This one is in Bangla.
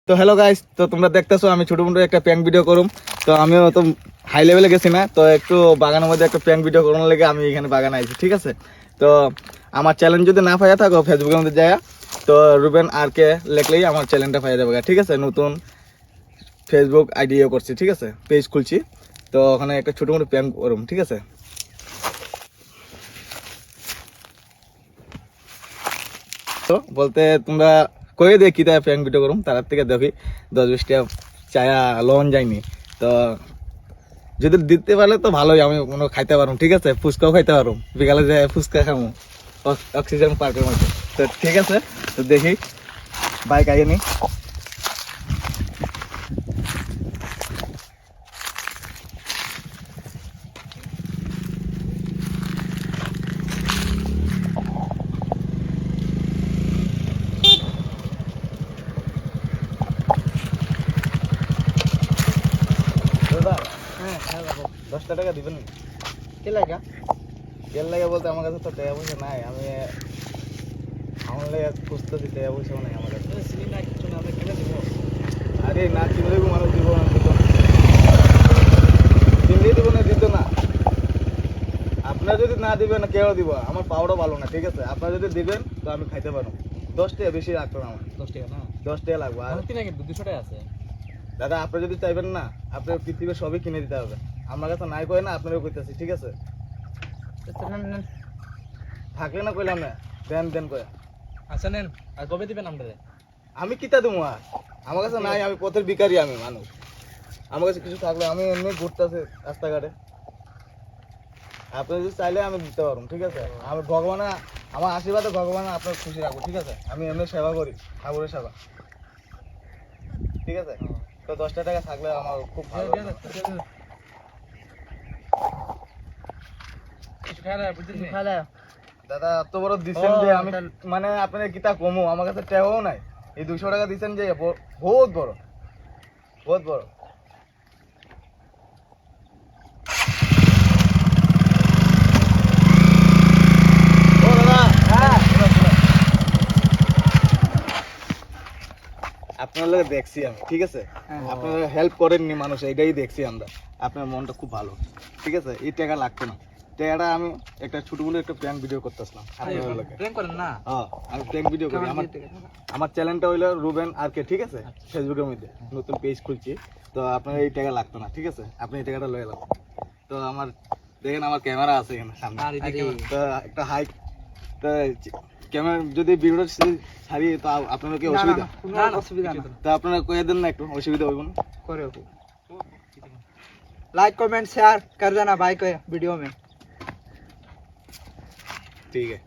তো হ্যালো গাইস, তো তোমরা দেখতেছো আমি ছোট মোটো একটা প্র্যাঙ্ক ভিডিও করুম। তো আমিও তো হাই লেভেলে গেছি না, তো একটু বাগানের মধ্যে একটা প্র্যাঙ্ক ভিডিও করানোর লেগে আমি এখানে বাগানে আইছি, ঠিক আছে। তো আমার চ্যালেঞ্জ যদি না পাইয়া থাকো ফেসবুকের মধ্যে যায়, তো রুবেন আর কে লেখলেই আমার চ্যালেঞ্জটা পাইয়া যাবে, ঠিক আছে। নতুন ফেসবুক আইডিও করছি, ঠিক আছে, পেজ খুলছি। তো ওখানে একটা ছোট মোটো প্র্যাঙ্ক করুম, ঠিক আছে। তো বলতে তোমরা কয়ে দিয়ে কি তাই প্র্যাঙ্ক ভিডিও করুম, তার থেকে দেখি 10-20টা চায়া লন যায়নি। তো যদি দিতে পারলে তো ভালোই, আমি কোনো খাইতে পারবো, ঠিক আছে। ফুচকাও খাইতে পারবো, বিকালে যে ফুচকা খাবো অক্সিজেন পার্কের মধ্যে। তো ঠিক আছে, তো দেখি বাইক আইয়ে নি। দাদা, হ্যাঁ হ্যাঁ বাবু 10টা টাকা দিবেন? কে লাগা তেল লাগে বলতে আমার কাছে তো টাকা পয়সা নাই, আমি আমার লাগে খুঁজতেছি, টাকা পয়সাও নাই আমার কাছে। চিনি না কিছু না আমরা কেন দিব আরে না চিনলে মানুষ দিব না, দিত না, চিনলেই দিব না, দিত না। আপনার যদি না দিবেন কেউ দিব, আমার পাওয়ারও ভালো না, ঠিক আছে। আপনার যদি দিবেন তো আমি খাইতে পারবো। 10 টাকা বেশি রাখবেন, আমার 10 টাকা না 10 টাকা লাগবে। আর আমার কিনা কিন্তু 200 টাকা আছে দাদা আপনি যদি চাইবেন না, আপনার পৃথিবীর সবই কিনে দিতে হবে। আমার কাছে নাই কয় না, আপনারও কইতাছি, ঠিক আছে। থাকলে না কইলাম না, দেন দেন কয়। আচ্ছা নেন, আর কবে দিবেন আমাদের? আমি কিতা দেবো আর, আমার কাছে নাই, আমি পথের ভিখারি, আমি মানুষ। আমার কাছে কিছু থাকলে আমি এমনি ঘুরতেছি রাস্তাঘাটে, আপনি যদি চাইলে আমি দিতে পারবো, ঠিক আছে। আমি ভগবান, আমার আশীর্বাদে ভগবান আপনার খুশি রাখবো, ঠিক আছে। আমি এমনি সেবা করি, ঠাকুরের সেবা, ঠিক আছে। তো 10টা টাকা থাকলে আমার খুব ভালো হয়। দাদা এত বড় দিচ্ছেন যে আমি মানে আপনার কিতা কমু, আমার কাছে টাকাও নাই। এই 200 টাকা দিচ্ছেন যে বহুত বড়, বহুত বড়। ও দাদা, হ্যাঁ আপনার লোক দেখছি আমি, ঠিক আছে। আপনারা হেল্প করেননি মানুষ, এটাই দেখছি আমরা। আপনার মনটা খুব ভালো, ঠিক আছে। এই টাকা লাগতো না, টাকাটা আমি একটা ছোট বলে একটা প্র্যাঙ্ক ভিডিও করতেছিলাম আপনার লোকে। প্রেম করেন না? হ্যাঁ আমি প্র্যাঙ্ক ভিডিও করি। আমার চ্যানেলটা হইলো রুবেন আর কে, ঠিক আছে। ফেসবুকের মধ্যে নতুন পেজ খুলছি। তো আপনার এই টাকা লাগতো না, ঠিক আছে। আপনি এই টাকাটা লয়ে এলাম। তো আমার দেখেন আমার ক্যামেরা আছে এখানে সামনে, তো একটা হাই, তো ক্যামেরা যদি ভিডিও ছাড়ি তো আপনারা কি অসুবিধা? না অসুবিধা না, তো আপনারা কয়ে দেন না, একটু অসুবিধা হইব না? করে लाइक कमेंट शेयर कर देना भाई को वीडियो में। ठीक है।